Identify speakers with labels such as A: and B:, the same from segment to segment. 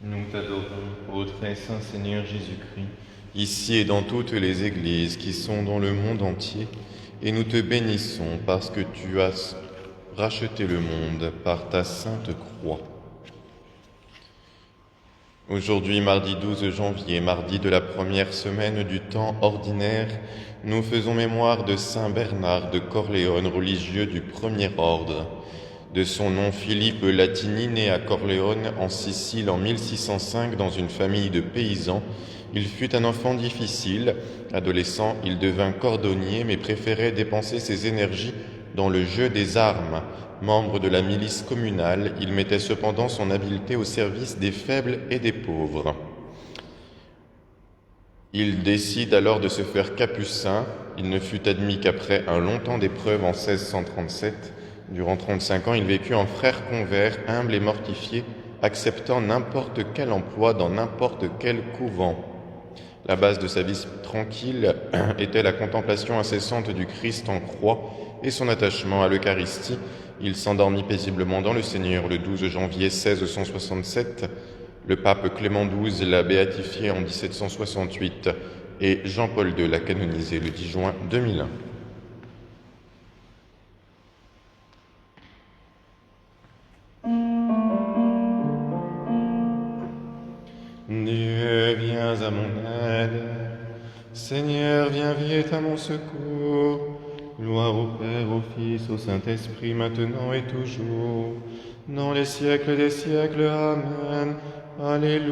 A: Nous t'adorons, ô très saint Seigneur Jésus-Christ, ici et dans toutes les églises qui sont dans le monde entier, et nous te bénissons parce que tu as racheté le monde par ta sainte croix. Aujourd'hui, mardi 12 janvier, mardi de la première semaine du temps ordinaire, nous faisons mémoire de Saint Bernard de Corléone, religieux du premier ordre. De son nom Philippe Latini, né à Corléone en Sicile en 1605 dans une famille de paysans, il fut un enfant difficile. Adolescent, il devint cordonnier mais préférait dépenser ses énergies dans le jeu des armes. Membre de la milice communale, il mettait cependant son habileté au service des faibles et des pauvres. Il décide alors de se faire capucin. Il ne fut admis qu'après un long temps d'épreuve en 1637. Durant 35 ans, il vécut en frère convers, humble et mortifié, acceptant n'importe quel emploi dans n'importe quel couvent. La base de sa vie tranquille était la contemplation incessante du Christ en croix et son attachement à l'Eucharistie. Il s'endormit paisiblement dans le Seigneur le 12 janvier 1667. Le pape Clément XII l'a béatifié en 1768 et Jean-Paul II l'a canonisé le 10 juin 2001. Dieu, viens à mon aide. Seigneur, viens vite à mon secours. Gloire au Père, au Fils, au Saint-Esprit, maintenant et toujours, dans les siècles des siècles. Amen. Alléluia.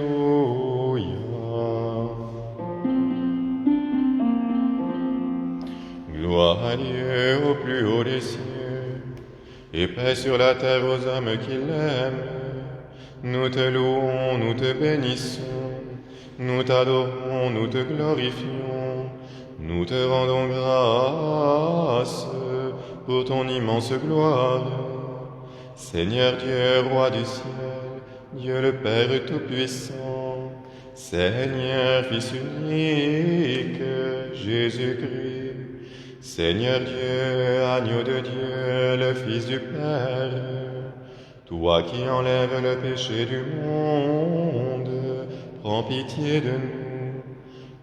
A: Gloire à Dieu au plus haut des cieux, et paix sur la terre aux hommes qui l'aiment. Nous te louons, nous te bénissons, nous t'adorons, nous te glorifions, nous te rendons grâce pour ton immense gloire. Seigneur Dieu, roi du ciel, Dieu le Père Tout-Puissant, Seigneur Fils unique, Jésus-Christ, Seigneur Dieu, agneau de Dieu, le Fils du Père, toi qui enlèves le péché du monde, prends pitié de nous.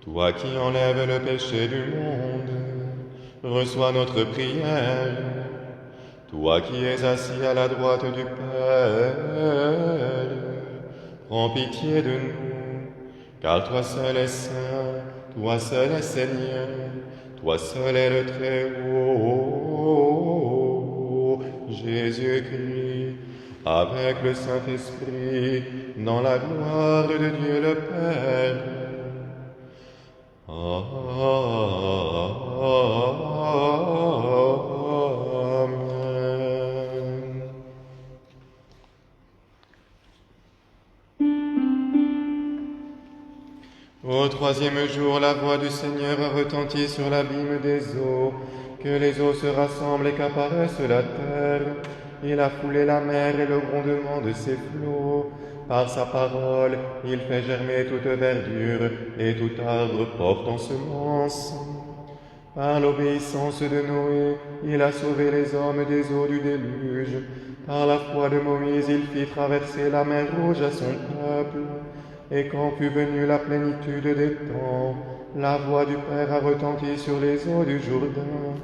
A: Toi qui enlèves le péché du monde, reçois notre prière. Toi qui es assis à la droite du Père, prends pitié de nous, car toi seul es saint, toi seul es Seigneur, toi seul es le Très-Haut, Jésus-Christ, avec le Saint-Esprit, dans la gloire de Dieu le Père. Amen. Au troisième jour, la voix du Seigneur a retenti sur l'abîme des eaux, que les eaux se rassemblent et qu'apparaisse la terre. Il a foulé la mer et le grondement de ses flots. Par sa parole, il fait germer toute verdure et tout arbre portant semence. Par l'obéissance de Noé, il a sauvé les hommes des eaux du déluge. Par la foi de Moïse, il fit traverser la mer Rouge à son peuple. Et quand fut venue la plénitude des temps, la voix du Père a retenti sur les eaux du Jourdain.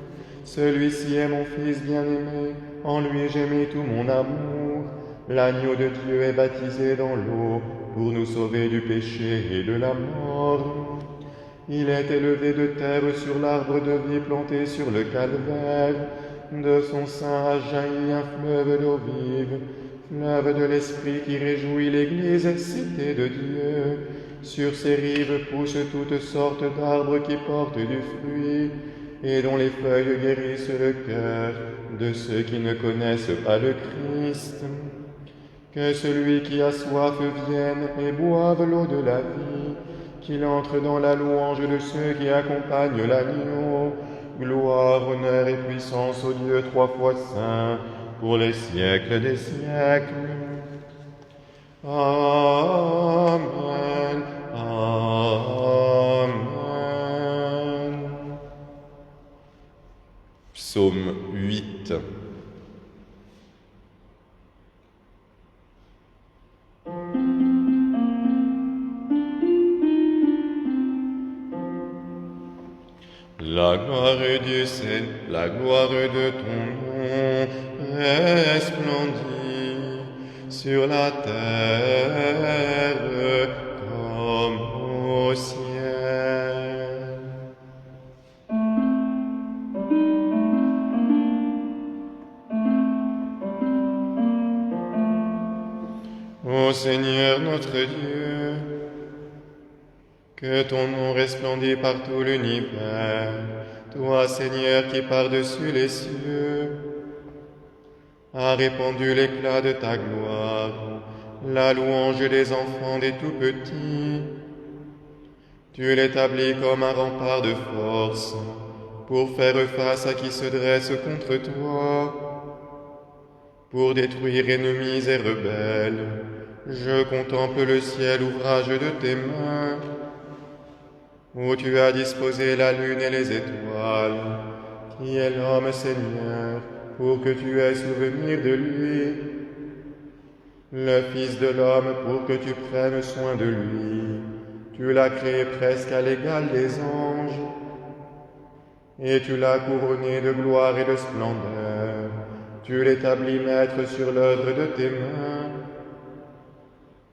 A: Celui-ci est mon Fils bien-aimé, en lui j'ai mis tout mon amour. L'agneau de Dieu est baptisé dans l'eau pour nous sauver du péché et de la mort. Il est élevé de terre sur l'arbre de vie planté sur le calvaire. De son sein a jailli un fleuve d'eau vive, fleuve de l'Esprit qui réjouit l'Église, cité de Dieu. Sur ses rives poussent toutes sortes d'arbres qui portent du fruit, et dont les feuilles guérissent le cœur de ceux qui ne connaissent pas le Christ. Que celui qui a soif vienne et boive l'eau de la vie, qu'il entre dans la louange de ceux qui accompagnent l'agneau. Gloire, honneur et puissance au Dieu trois fois saint, pour les siècles des siècles. Amen. Amen. Psaume 8. La gloire du Seigneur, la gloire de ton nom resplendit sur la terre comme au ciel. Ô Seigneur notre Dieu, que ton nom resplendit par tout l'univers, toi Seigneur qui par-dessus les cieux as répandu l'éclat de ta gloire, la louange des enfants des tout-petits. Tu l'établis comme un rempart de force pour faire face à qui se dresse contre toi, pour détruire ennemis et rebelles. Je contemple le ciel, ouvrage de tes mains, où tu as disposé la lune et les étoiles. Qui est l'homme, Seigneur, pour que tu aies souvenir de lui, le Fils de l'homme pour que tu prennes soin de lui. Tu l'as créé presque à l'égal des anges, et tu l'as couronné de gloire et de splendeur. Tu l'établis maître sur l'œuvre de tes mains.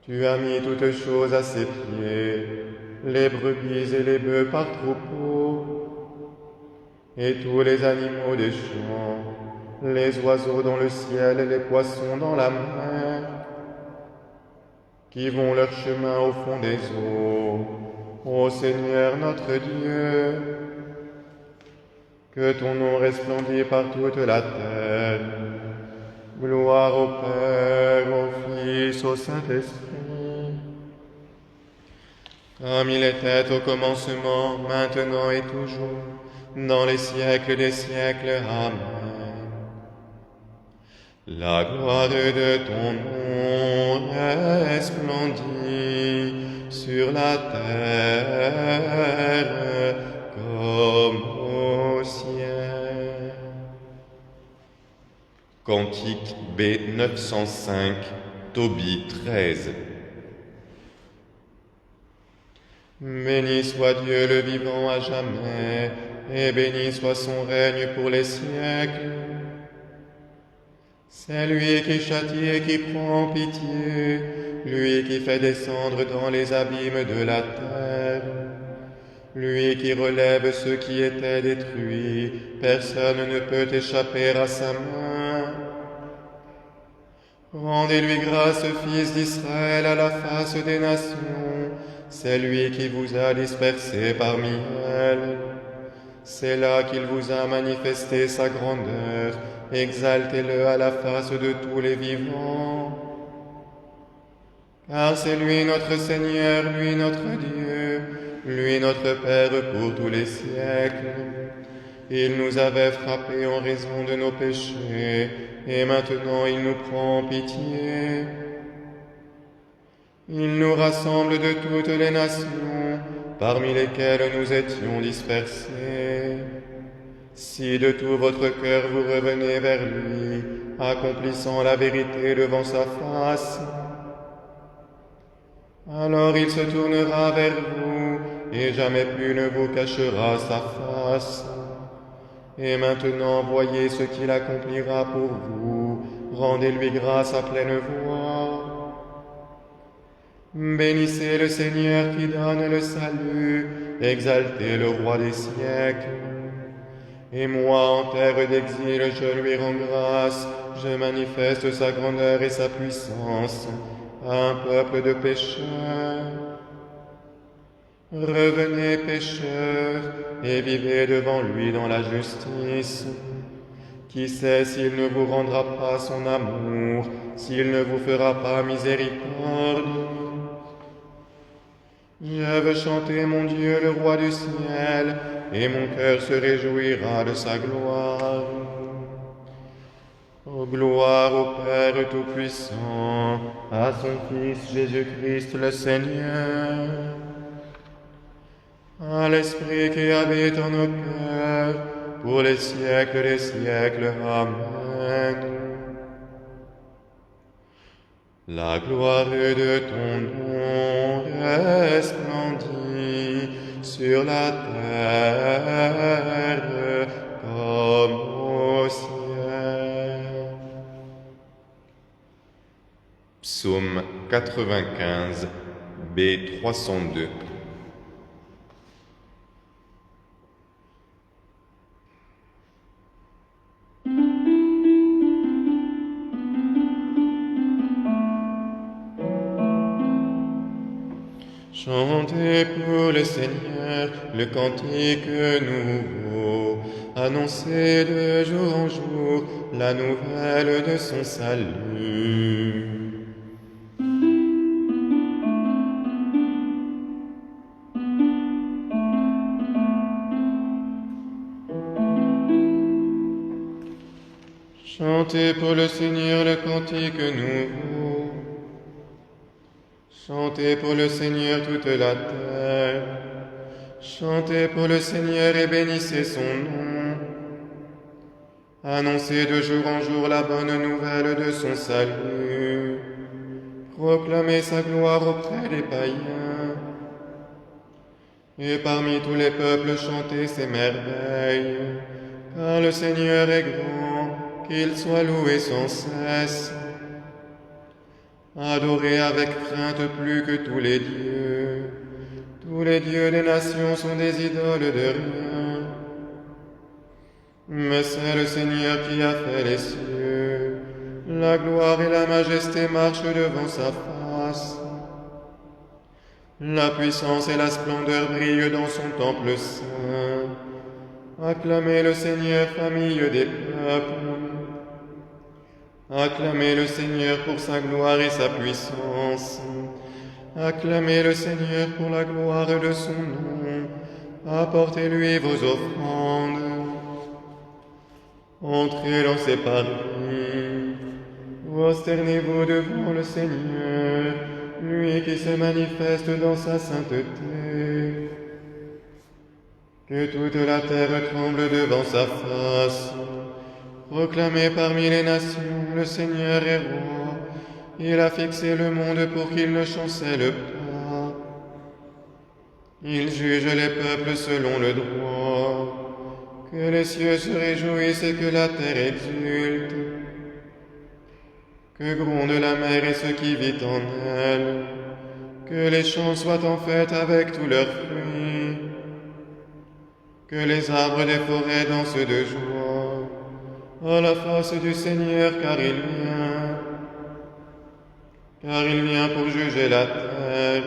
A: Tu as mis toutes choses à ses pieds, les brebis et les bœufs par troupeaux, et tous les animaux des champs, les oiseaux dans le ciel et les poissons dans la mer, qui vont leur chemin au fond des eaux. Ô Seigneur notre Dieu, que ton nom resplendit par toute la terre. Gloire au Père, au Fils, au Saint-Esprit, comme il était au commencement, maintenant et toujours, dans les siècles des siècles. Amen. La gloire de ton nom resplendit sur la terre comme au ciel. Cantique B 905, Tobie 13. Béni soit Dieu le vivant à jamais, et béni soit son règne pour les siècles. C'est lui qui châtie et qui prend pitié, lui qui fait descendre dans les abîmes de la terre, lui qui relève ceux qui étaient détruits, personne ne peut échapper à sa main. Rendez-lui grâce, fils d'Israël, à la face des nations, c'est lui qui vous a dispersés parmi elles. C'est là qu'il vous a manifesté sa grandeur, exaltez-le à la face de tous les vivants. Car c'est lui notre Seigneur, lui notre Dieu, lui notre Père pour tous les siècles. Il nous avait frappés en raison de nos péchés, et maintenant il nous prend en pitié. Il nous rassemble de toutes les nations, parmi lesquelles nous étions dispersés. Si de tout votre cœur vous revenez vers lui, accomplissant la vérité devant sa face, alors il se tournera vers vous, et jamais plus ne vous cachera sa face. Et maintenant voyez ce qu'il accomplira pour vous, rendez-lui grâce à pleine voix. Bénissez le Seigneur qui donne le salut, exaltez le roi des siècles. Et moi, en terre d'exil, je lui rends grâce, je manifeste sa grandeur et sa puissance à un peuple de pécheurs. Revenez, pécheurs, et vivez devant lui dans la justice. Qui sait s'il ne vous rendra pas son amour, s'il ne vous fera pas miséricorde? Je veux chanter mon Dieu, le roi du ciel, et mon cœur se réjouira de sa gloire. Oh, gloire au Père Tout-Puissant, à son Fils Jésus-Christ le Seigneur, à l'Esprit qui habite en nos cœurs, pour les siècles des siècles. Amen. La gloire de ton nom resplendit sur sur la terre comme au ciel. Psaume 95, B 302. Chantez pour le Seigneur le cantique nouveau, annoncez de jour en jour la nouvelle de son salut. Chantez pour le Seigneur le cantique nouveau. Chantez pour le Seigneur toute la terre. Chantez pour le Seigneur et bénissez son nom. Annoncez de jour en jour la bonne nouvelle de son salut. Proclamez sa gloire auprès des païens. Et parmi tous les peuples, chantez ses merveilles. Car le Seigneur est grand, qu'il soit loué sans cesse. Adorez avec crainte plus que tous les dieux. Tous les dieux des nations sont des idoles de rien. Mais c'est le Seigneur qui a fait les cieux. La gloire et la majesté marchent devant sa face. La puissance et la splendeur brillent dans son temple saint. Acclamez le Seigneur, famille des peuples. Acclamez le Seigneur pour sa gloire et sa puissance. Acclamez le Seigneur pour la gloire de son nom. Apportez-lui vos offrandes. Entrez dans ses parvis. Prosternez-vous devant le Seigneur, lui qui se manifeste dans sa sainteté. Que toute la terre tremble devant sa face. Proclamez parmi les nations, le Seigneur est roi. Il a fixé le monde pour qu'il ne chancelle pas. Il juge les peuples selon le droit. Que les cieux se réjouissent et que la terre exulte. Que gronde la mer et ce qui vit en elle. Que les champs soient en fête avec tous leurs fruits. Que les arbres des forêts dansent de joie à la face du Seigneur, car il vient. Car il vient pour juger la terre.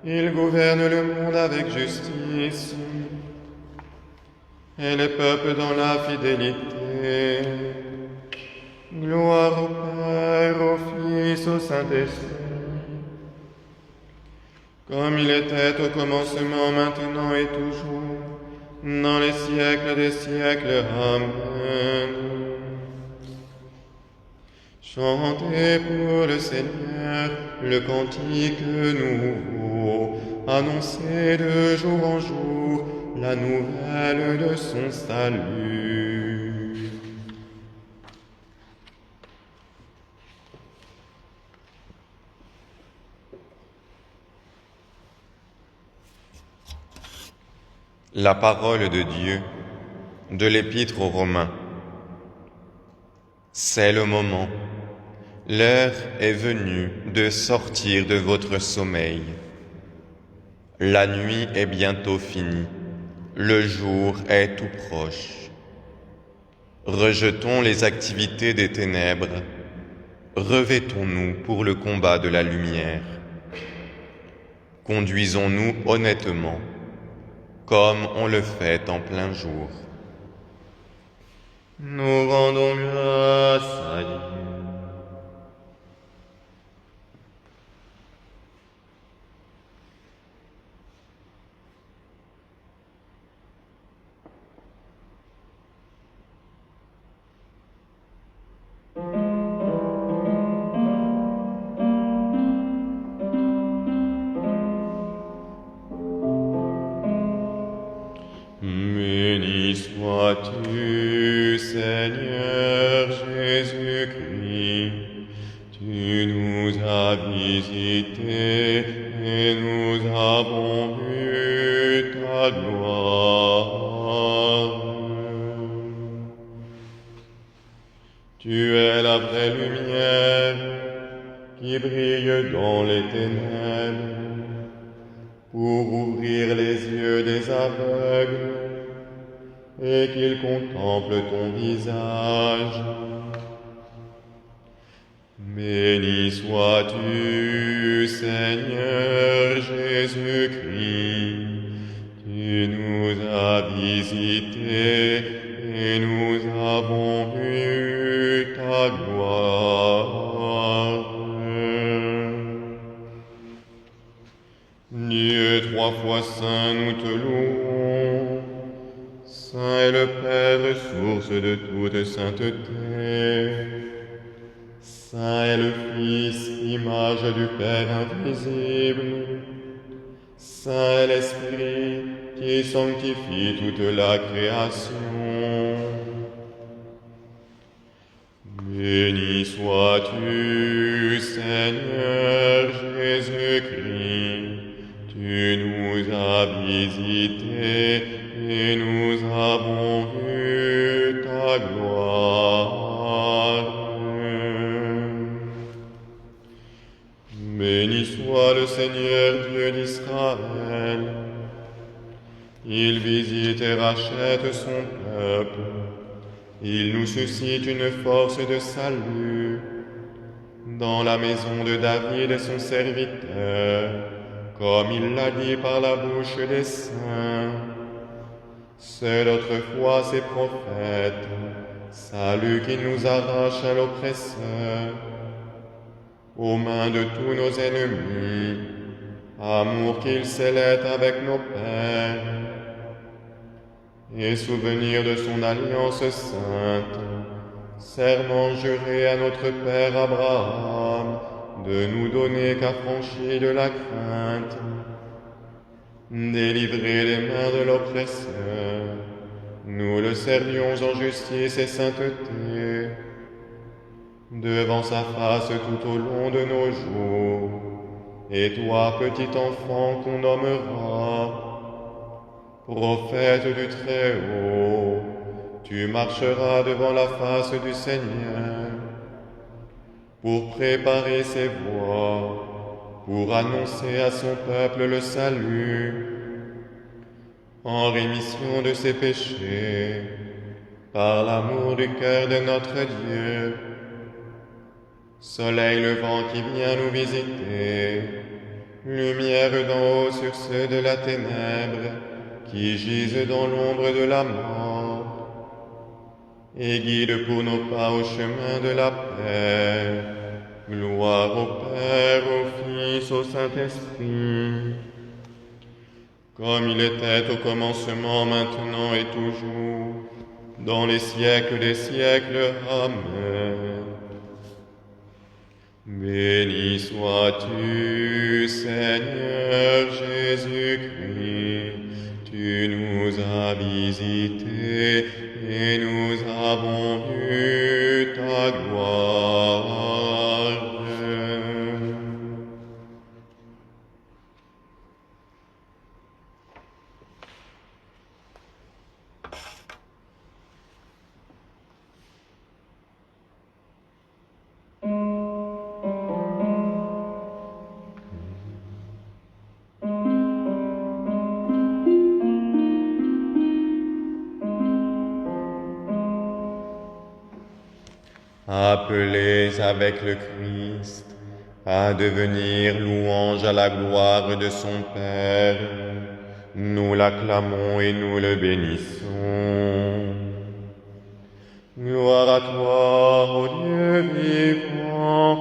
A: Il gouverne le monde avec justice. Et les peuples dans la fidélité. Gloire au Père, au Fils, au Saint-Esprit. Comme il était au commencement, maintenant et toujours, dans les siècles des siècles. Amen. Chantez pour le Seigneur le cantique nouveau, annoncez de jour en jour la nouvelle de son salut. La parole de Dieu de l'Épître aux Romains. C'est le moment, l'heure est venue de sortir de votre sommeil. La nuit est bientôt finie, le jour est tout proche. Rejetons les activités des ténèbres, revêtons-nous pour le combat de la lumière. Conduisons-nous honnêtement, comme on le fait en plein jour. Nous rendons grâce à Dieu. Béni sois-tu, Seigneur Jésus-Christ, tu nous as visités et nous avons vu qui brille dans les ténèbres, pour ouvrir les yeux des aveugles et qu'ils contemplent ton visage. Béni sois-tu, Seigneur Jésus-Christ, tu nous as visités et nous avons vu ta gloire. Dieu trois fois saint, nous te louons. Saint est le Père, source de toute sainteté. Saint est le Fils, image du Père invisible. Saint est l'Esprit qui sanctifie toute la création. Béni sois-tu, Seigneur Jésus-Christ, tu nous as visités et nous avons vu ta gloire. Béni soit le Seigneur Dieu d'Israël. Il visite et rachète son peuple. Il nous suscite une force de salut dans la maison de David son serviteur, comme il l'a dit par la bouche des saints. C'est autrefois ses prophètes, salut qui nous arrache à l'oppresseur, aux mains de tous nos ennemis, amour qu'il scellait avec nos pères, et souvenir de son alliance sainte, serment juré à notre Père Abraham, de nous donner qu'affranchis de la crainte, délivrés des mains de l'oppresseur, nous le servions en justice et sainteté, devant sa face tout au long de nos jours. Et toi, petit enfant qu'on nommera prophète du Très-Haut, tu marcheras devant la face du Seigneur pour préparer ses voies, pour annoncer à son peuple le salut, en rémission de ses péchés, par l'amour du cœur de notre Dieu. Soleil levant qui vient nous visiter, lumière d'en haut sur ceux de la ténèbre, qui gisent dans l'ombre de la mort, et guide pour nos pas au chemin de la paix. Gloire au Père, au Fils, au Saint-Esprit, comme il était au commencement, maintenant et toujours, dans les siècles des siècles. Amen. Béni sois-tu, Seigneur Jésus-Christ, tu nous as visités et nous avons vu ta gloire. Appelés avec le Christ à devenir louange à la gloire de son Père, nous l'acclamons et nous le bénissons. Gloire à toi, ô Dieu vivant,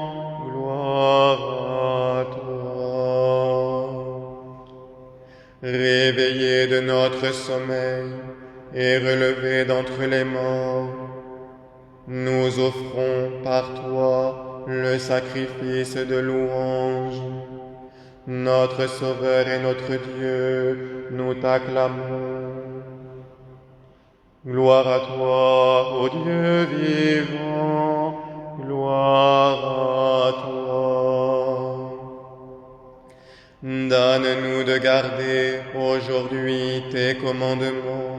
A: gloire à toi. Réveillés de notre sommeil et relevés d'entre les morts, nous offrons par toi le sacrifice de louange. Notre Sauveur et notre Dieu, nous t'acclamons. Gloire à toi, ô Dieu vivant, gloire à toi. Donne-nous de garder aujourd'hui tes commandements,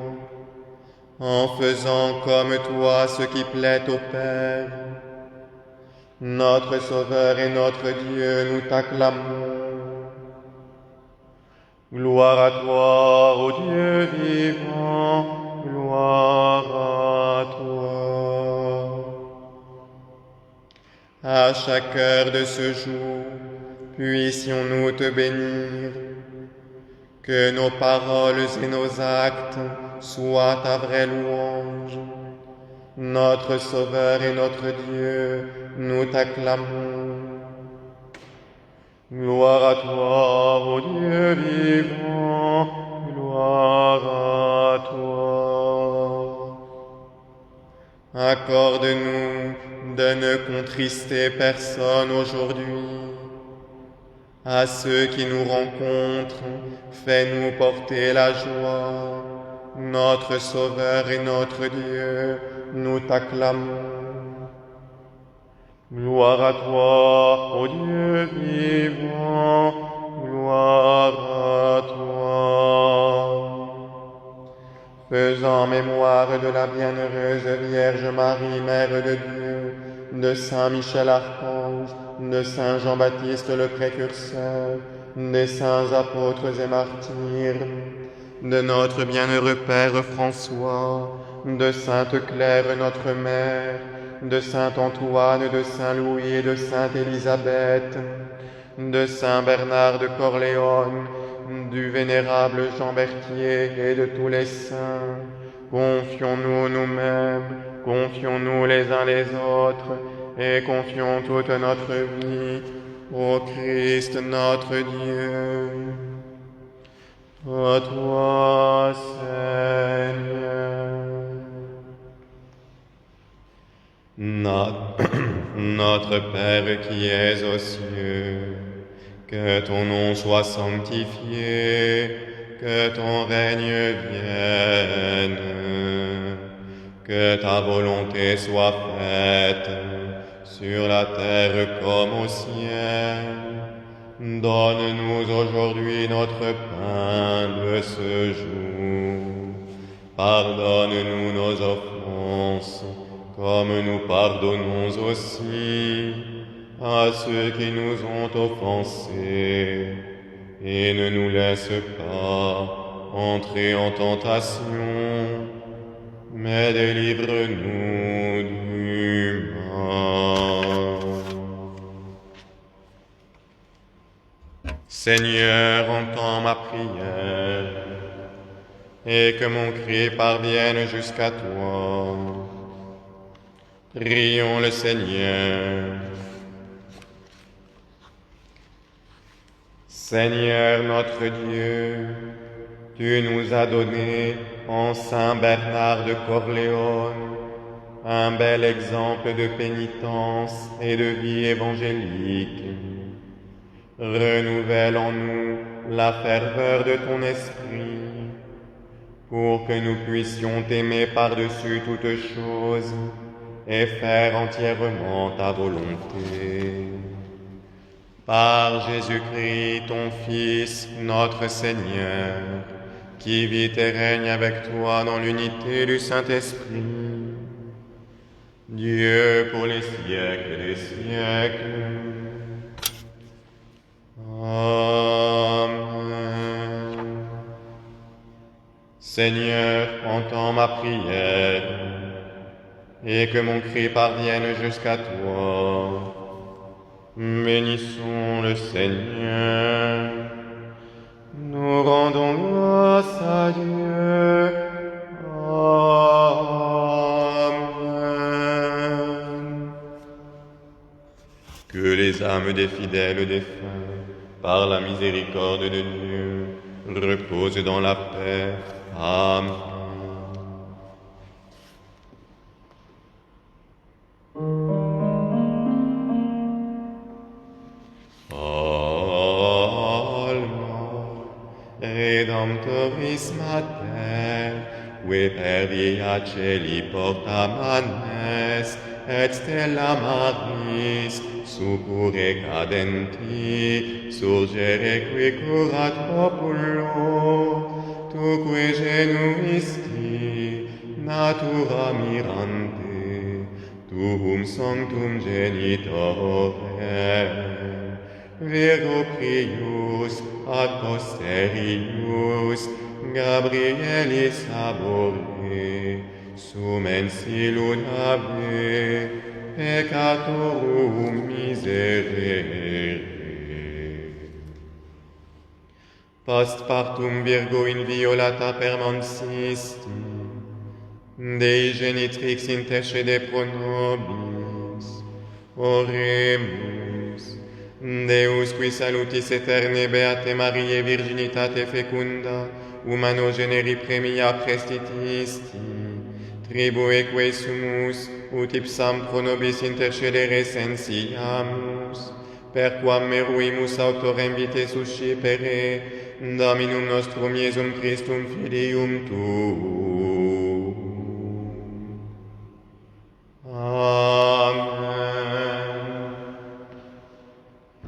A: en faisant comme toi ce qui plaît au Père, Notre Sauveur et notre Dieu, nous t'acclamons. Gloire à toi, ô Dieu vivant, gloire à toi. À chaque heure de ce jour, puissions-nous te bénir, que nos paroles et nos actes soient ta vraie louange. Notre Sauveur et notre Dieu, nous t'acclamons. Gloire à toi, ô Dieu vivant, gloire à toi. Accorde-nous de ne contrister personne aujourd'hui. À ceux qui nous rencontrent, fais-nous porter la joie. Notre Sauveur et notre Dieu, nous t'acclamons. Gloire à toi, ô Dieu vivant, gloire à toi. Faisant mémoire de la bienheureuse Vierge Marie, Mère de Dieu, de Saint Michel Archange, de Saint Jean-Baptiste le Précurseur, des saints apôtres et martyrs, de notre bienheureux Père François, de Sainte Claire notre Mère, de Saint Antoine, de Saint Louis et de Sainte Élisabeth, de Saint Bernard de Corléone, du vénérable Jean Berthier et de tous les saints. Confions-nous nous-mêmes, confions-nous les uns les autres, et confions toute notre vie au Christ notre Dieu. À toi, Seigneur. Notre Père qui es aux cieux, que ton nom soit sanctifié, que ton règne vienne, que ta volonté soit faite, sur la terre comme au ciel. Donne-nous aujourd'hui notre pain de ce jour. Pardonne-nous nos offenses, comme nous pardonnons aussi à ceux qui nous ont offensés. Et ne nous laisse pas entrer en tentation, mais délivre-nous du mal. Seigneur, entends ma prière, et que mon cri parvienne jusqu'à toi. Prions le Seigneur. Seigneur notre Dieu, tu nous as donné en Saint Bernard de Corléone un bel exemple de pénitence et de vie évangélique. Renouvelle en nous la ferveur de ton esprit, pour que nous puissions t'aimer par-dessus toutes choses et faire entièrement ta volonté. Par Jésus-Christ, ton Fils, notre Seigneur, qui vit et règne avec toi dans l'unité du Saint-Esprit, Dieu pour les siècles des siècles. Amen. Seigneur, entends ma prière, et que mon cri parvienne jusqu'à toi. Bénissons le Seigneur. Nous rendons grâce à Dieu. Amen. Que les âmes des fidèles défunts, par la miséricorde de Dieu, reposent dans la paix. Amen. Redemptoris Mater, que per via celi porta manes, et stella Maris, succurre cadenti, surgere qui curat populo, tu qui genuisti, natura mirante, tu tuum sanctum genitorem, Virgo prius ad posterius Gabrielis abore, sumensi lunave, peccatorum miserere. Post partum Virgo inviolata permansisti, Dei genitrix intercede pro nobis. Oremus. Deus qui salutis aeterne beate Mariae virginitate fecunda, humano generi premia prestitisti, tribueque sumus, ut ipsam pro nobis intercedere sensiamus, perquam meruimus autorem vitae suscipere, Dominum nostrum Iesum Christum Filium Tuum. Amen.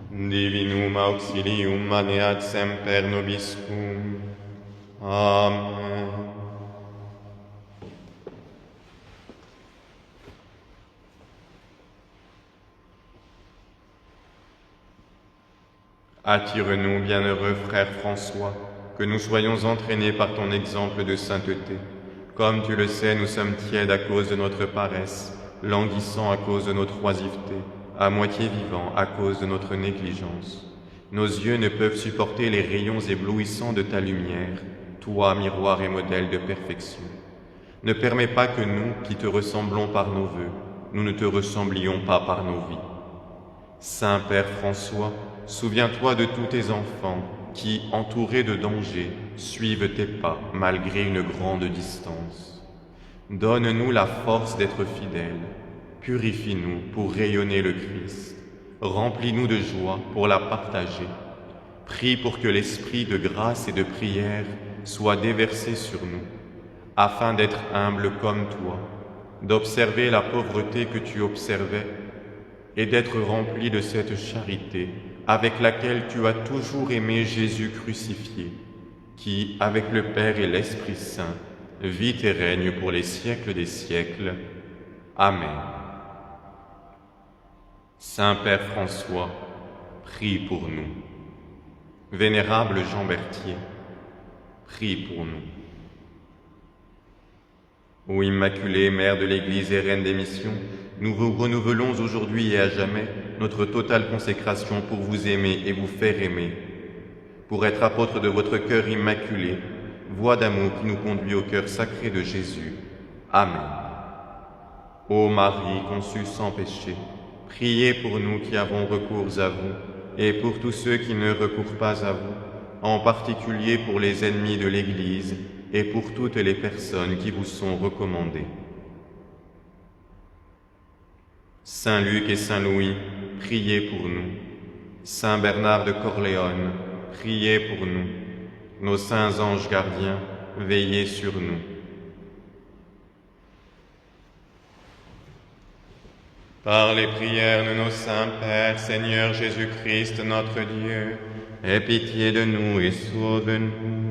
A: Divinum auxilium maneat semper nobiscum. Amen. Attire-nous, bienheureux frère François, que nous soyons entraînés par ton exemple de sainteté. Comme tu le sais, nous sommes tièdes à cause de notre paresse, languissants à cause de notre oisiveté, à moitié vivants à cause de notre négligence. Nos yeux ne peuvent supporter les rayons éblouissants de ta lumière, toi, miroir et modèle de perfection. Ne permets pas que nous, qui te ressemblons par nos vœux, nous ne te ressemblions pas par nos vies. Saint Père François, souviens-toi de tous tes enfants qui, entourés de dangers, suivent tes pas malgré une grande distance. Donne-nous la force d'être fidèles, purifie-nous pour rayonner le Christ, remplis-nous de joie pour la partager. Prie pour que l'esprit de grâce et de prière soit déversé sur nous, afin d'être humbles comme toi, d'observer la pauvreté que tu observais et d'être remplis de cette charité avec laquelle tu as toujours aimé Jésus crucifié, qui, avec le Père et l'Esprit Saint, vit et règne pour les siècles des siècles. Amen. Saint Père François, prie pour nous. Vénérable Jean Berthier, prie pour nous. Ô Immaculée, Mère de l'Église et Reine des missions, nous vous renouvelons aujourd'hui et à jamais notre totale consécration pour vous aimer et vous faire aimer, pour être apôtres de votre cœur immaculé, voie d'amour qui nous conduit au cœur sacré de Jésus. Amen. Ô Marie conçue sans péché, priez pour nous qui avons recours à vous, et pour tous ceux qui ne recourent pas à vous, en particulier pour les ennemis de l'Église et pour toutes les personnes qui vous sont recommandées. Saint Luc et Saint Louis, priez pour nous. Saint Bernard de Corléone, priez pour nous. Nos saints anges gardiens, veillez sur nous. Par les prières de nos saints Pères, Seigneur Jésus-Christ, notre Dieu, aie pitié de nous et sauve-nous.